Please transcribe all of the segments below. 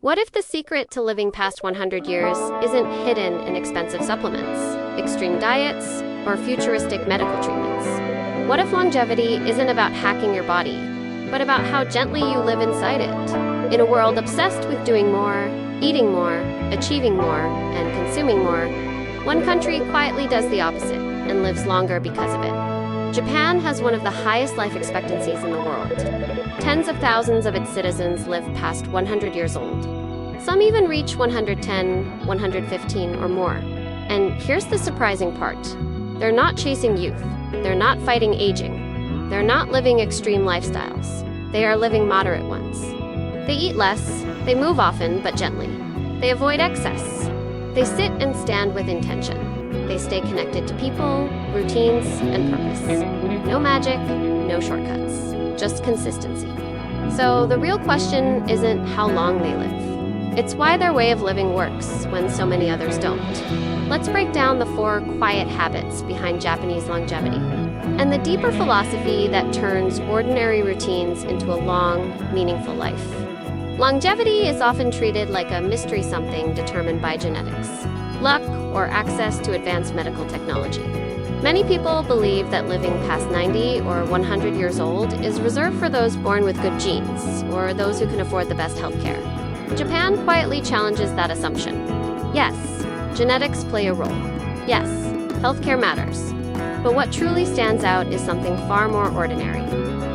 What if the secret to living past 100 years isn't hidden in expensive supplements, extreme diets, or futuristic medical treatments? What if longevity isn't about hacking your body, but about how gently you live inside it? In a world obsessed with doing more, eating more, achieving more, and consuming more, one country quietly does the opposite and lives longer because of it. Japan has one of the highest life expectancies in the world. Tens of thousands of its citizens live past 100 years old. Some even reach 110, 115, or more. And here's the surprising part. They're not chasing youth. They're not fighting aging. They're not living extreme lifestyles. They are living moderate ones. They eat less. They move often, but gently. They avoid excess. They sit and stand with intention. They stay connected to people, routines, and purpose. No magic, no shortcuts, just consistency. So the real question isn't how long they live. It's why their way of living works when so many others don't. Let's break down the 4 quiet habits behind Japanese longevity and the deeper philosophy that turns ordinary routines into a long, meaningful life. Longevity is often treated like a mystery something determined by genetics, luck, or access to advanced medical technology. Many people believe that living past 90 or 100 years old is reserved for those born with good genes or those who can afford the best healthcare. Japan quietly challenges that assumption. Yes, genetics play a role. Yes, healthcare matters. But what truly stands out is something far more ordinary: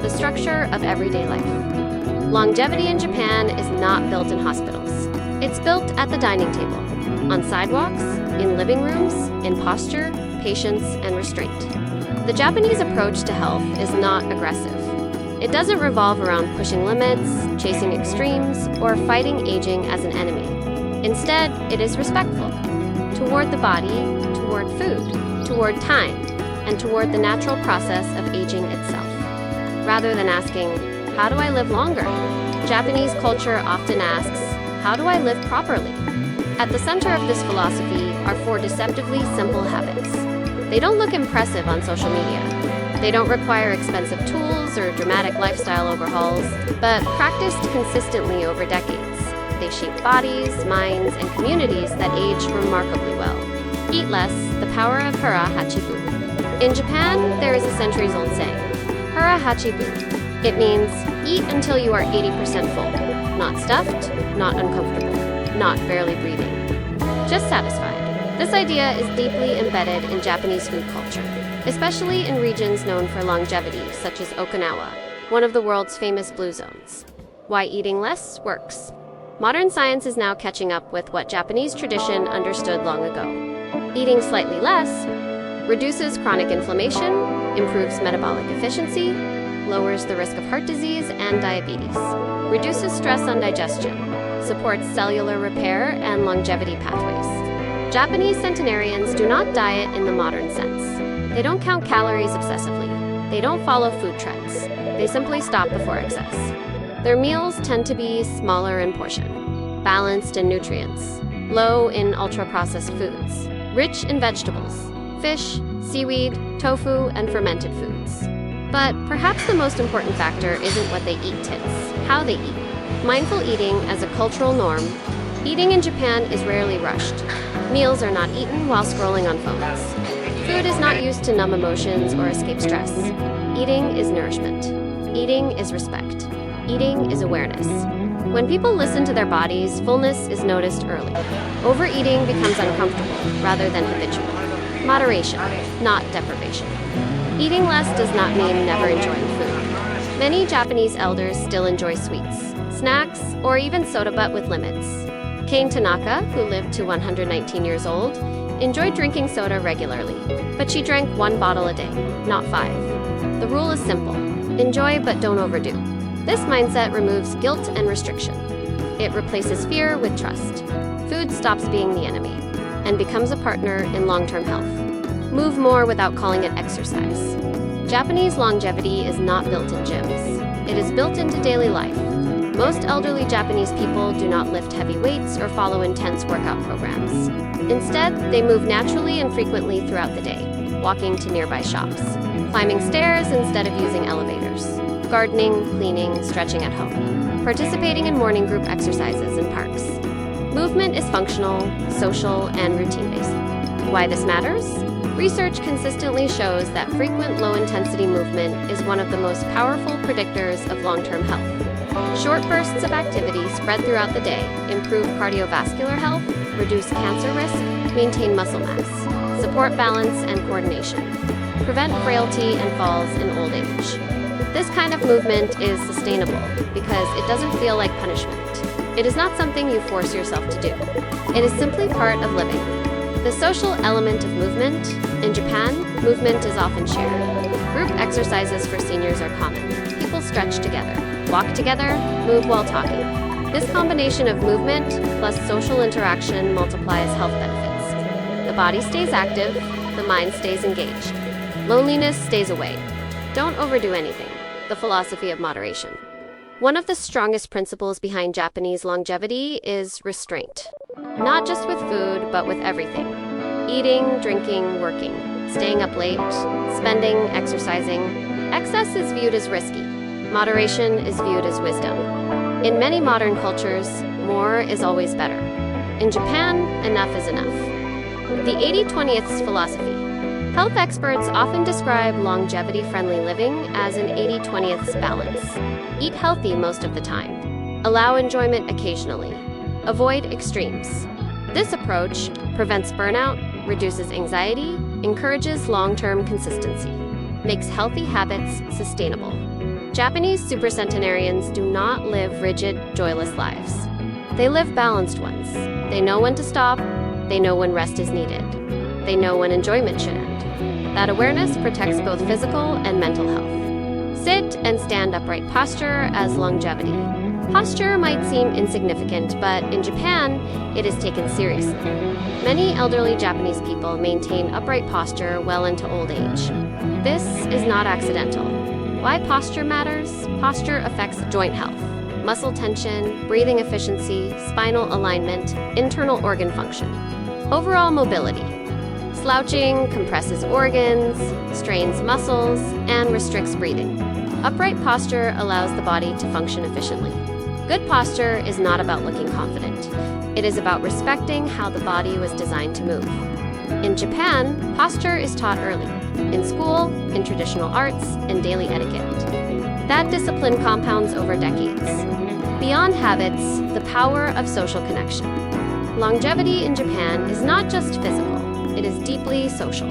the structure of everyday life. Longevity in Japan is not built in hospitals. It's built at the dining table, on sidewalks, in living rooms, in posture, patience, and restraint. The Japanese approach to health is not aggressive. It doesn't revolve around pushing limits, chasing extremes, or fighting aging as an enemy. Instead, it is respectful toward the body, toward food, toward time, and toward the natural process of aging itself. Rather than asking, how do I live longer? Japanese culture often asks, how do I live properly? At the center of this philosophy are 4 deceptively simple habits. They don't look impressive on social media. They don't require expensive tools or dramatic lifestyle overhauls, but practiced consistently over decades, they shape bodies, minds, and communities that age remarkably well. Eat less, the power of hara hachibu. In Japan, there is a centuries-old saying, hara hachibu. It means eat until you are 80% full, not stuffed, not uncomfortable, not barely breathing, just satisfied. This idea is deeply embedded in Japanese food culture, especially in regions known for longevity, such as Okinawa, one of the world's famous blue zones. Why eating less works. Modern science is now catching up with what Japanese tradition understood long ago. Eating slightly less reduces chronic inflammation, improves metabolic efficiency, lowers the risk of heart disease and diabetes, reduces stress on digestion, supports cellular repair and longevity pathways. Japanese centenarians do not diet in the modern sense. They don't count calories obsessively. They don't follow food trends. They simply stop before excess. Their meals tend to be smaller in portion, balanced in nutrients, low in ultra-processed foods, rich in vegetables, fish, seaweed, tofu, and fermented foods. But perhaps the most important factor isn't what they eat, it's how they eat. Mindful eating as a cultural norm, eating in Japan is rarely rushed. Meals are not eaten while scrolling on phones. Food is not used to numb emotions or escape stress. Eating is nourishment. Eating is respect. Eating is awareness. When people listen to their bodies, fullness is noticed early. Overeating becomes uncomfortable rather than habitual. Moderation, not deprivation. Eating less does not mean never enjoying food. Many Japanese elders still enjoy sweets, snacks, or even soda, but with limits. Kane Tanaka, who lived to 119 years old, enjoyed drinking soda regularly, but she drank 1 bottle a day, not 5. The rule is simple: enjoy but don't overdo. This mindset removes guilt and restriction. It replaces fear with trust. Food stops being the enemy and becomes a partner in long-term health. Move more without calling it exercise. Japanese longevity is not built in gyms. It is built into daily life. Most elderly Japanese people do not lift heavy weights or follow intense workout programs. Instead, they move naturally and frequently throughout the day, walking to nearby shops, climbing stairs instead of using elevators, gardening, cleaning, stretching at home. participating in morning group exercises in parks. Movement is functional, social, and routine-based. Why this matters? Research consistently shows that frequent low-intensity movement is one of the most powerful predictors of long-term health. Short bursts of activity spread throughout the day improve cardiovascular health, reduce cancer risk, maintain muscle mass, support balance and coordination, prevent frailty and falls in old age. This kind of movement is sustainable because it doesn't feel like punishment. It is not something you force yourself to do. It is simply part of living. The social element of movement. In Japan, movement is often shared. Group exercises for seniors are common. People stretch together, walk together, move while talking. This combination of movement plus social interaction multiplies health benefits. The body stays active, the mind stays engaged. Loneliness stays away. Don't overdo anything. The philosophy of moderation. One of the strongest principles behind Japanese longevity is restraint. Not just with food, but with everything. Eating, drinking, working, staying up late, spending, exercising. Excess is viewed as risky. Moderation is viewed as wisdom. In many modern cultures, more is always better. In Japan, enough is enough. The 80-20th philosophy. Health experts often describe longevity-friendly living as an 80-20th balance. Eat healthy most of the time. Allow enjoyment occasionally. Avoid extremes. This approach prevents burnout, reduces anxiety, encourages long-term consistency, makes healthy habits sustainable. Japanese supercentenarians do not live rigid, joyless lives. They live balanced ones. They know when to stop. They know when rest is needed. They know when enjoyment should end. That awareness protects both physical and mental health. Sit and stand upright posture as longevity. Posture might seem insignificant, but in Japan, it is taken seriously. Many elderly Japanese people maintain upright posture well into old age. This is not accidental. Why posture matters? Posture affects joint health, muscle tension, breathing efficiency, spinal alignment, internal organ function, overall mobility. Slouching compresses organs, strains muscles, and restricts breathing. Upright posture allows the body to function efficiently. Good posture is not about looking confident. It is about respecting how the body was designed to move. In Japan, posture is taught early, in school, in traditional arts, and daily etiquette. That discipline compounds over decades. Beyond habits, the power of social connection. Longevity in Japan is not just physical. It is deeply social.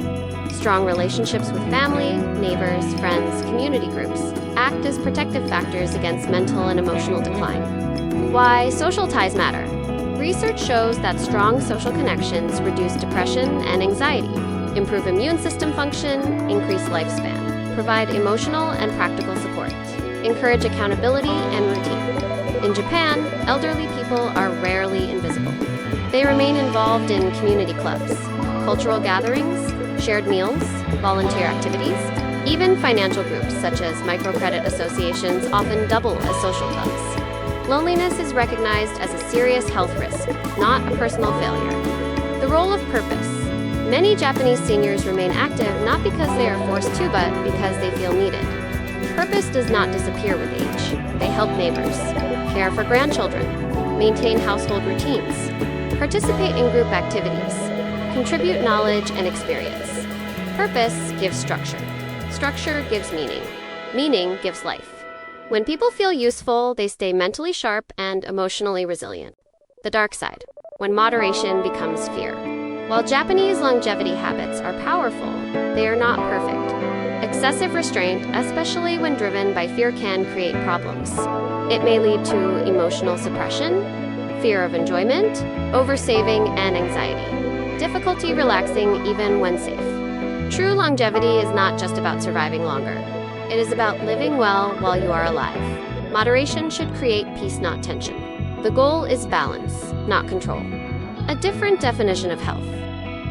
Strong relationships with family, neighbors, friends, community groups act as protective factors against mental and emotional decline. Why social ties matter? Research shows that strong social connections reduce depression and anxiety, improve immune system function, increase lifespan, provide emotional and practical support, encourage accountability and routine. In Japan, elderly people are rarely invisible. They remain involved in community clubs, cultural gatherings, shared meals, volunteer activities, even financial groups such as microcredit associations often double as social clubs. Loneliness is recognized as a serious health risk, not a personal failure. The role of purpose. Many Japanese seniors remain active not because they are forced to, but because they feel needed. Purpose does not disappear with age. They help neighbors, care for grandchildren, maintain household routines, participate in group activities, contribute knowledge and experience. Purpose gives structure. Structure gives meaning. Meaning gives life. When people feel useful, they stay mentally sharp and emotionally resilient. The dark side, when moderation becomes fear. While Japanese longevity habits are powerful, they are not perfect. Excessive restraint, especially when driven by fear, can create problems. It may lead to emotional suppression, fear of enjoyment, oversaving, and anxiety. Difficulty relaxing even when safe. True longevity is not just about surviving longer. It is about living well while you are alive. Moderation should create peace, not tension. The goal is balance, not control. A different definition of health.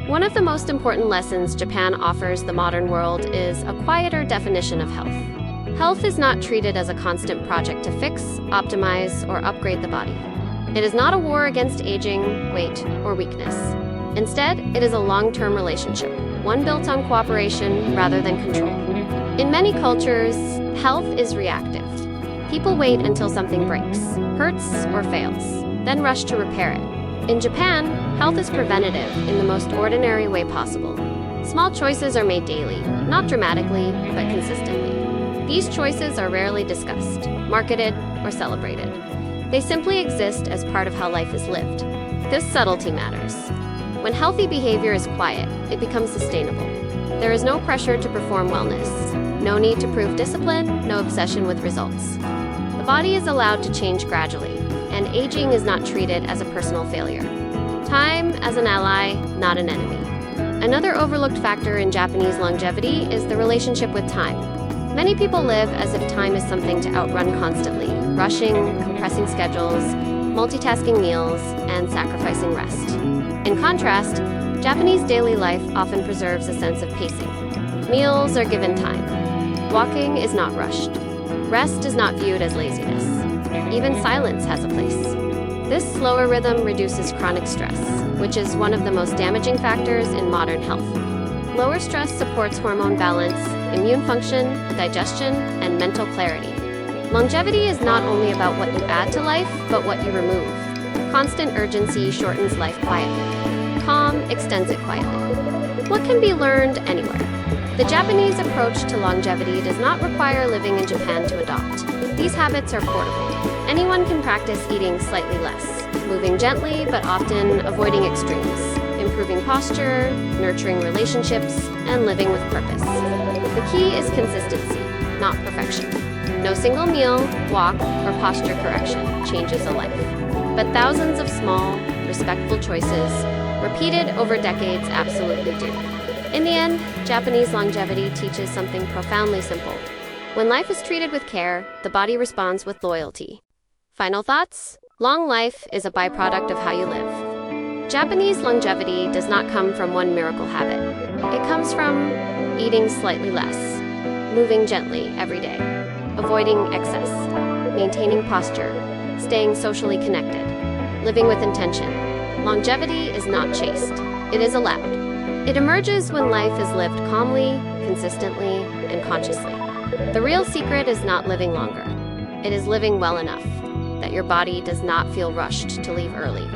One of the most important lessons Japan offers the modern world is a quieter definition of health. Health is not treated as a constant project to fix, optimize, or upgrade the body. It is not a war against aging, weight, or weakness. Instead, it is a long-term relationship, one built on cooperation rather than control. In many cultures, health is reactive. People wait until something breaks, hurts, or fails, then rush to repair it. In Japan, health is preventative in the most ordinary way possible. Small choices are made daily, not dramatically, but consistently. These choices are rarely discussed, marketed, or celebrated. They simply exist as part of how life is lived. This subtlety matters. When healthy behavior is quiet, it becomes sustainable. There is no pressure to perform wellness, no need to prove discipline, no obsession with results. The body is allowed to change gradually, and aging is not treated as a personal failure. Time as an ally, not an enemy. Another overlooked factor in Japanese longevity is the relationship with time. Many people live as if time is something to outrun constantly, rushing, compressing schedules, multitasking meals, and sacrificing rest. In contrast, Japanese daily life often preserves a sense of pacing. Meals are given time. Walking is not rushed. Rest is not viewed as laziness. Even silence has a place. This slower rhythm reduces chronic stress, which is one of the most damaging factors in modern health. Lower stress supports hormone balance, immune function, digestion, and mental clarity. Longevity is not only about what you add to life, but what you remove. Constant urgency shortens life quietly. Calm extends it quietly. What can be learned anywhere? The Japanese approach to longevity does not require living in Japan to adopt. These habits are portable. Anyone can practice eating slightly less, moving gently but often avoiding extremes, improving posture, nurturing relationships, and living with purpose. The key is consistency, not perfection. No single meal, walk, or posture correction changes a life, but thousands of small, respectful choices, repeated over decades, absolutely do. In the end, Japanese longevity teaches something profoundly simple. When life is treated with care, the body responds with loyalty. Final thoughts? Long life is a byproduct of how you live. Japanese longevity does not come from one miracle habit. It comes from eating slightly less, moving gently every day, avoiding excess, maintaining posture, staying socially connected, living with intention. Longevity is not chased. It is allowed. It emerges when life is lived calmly, consistently, and consciously. The real secret is not living longer. It is living well enough that your body does not feel rushed to leave early.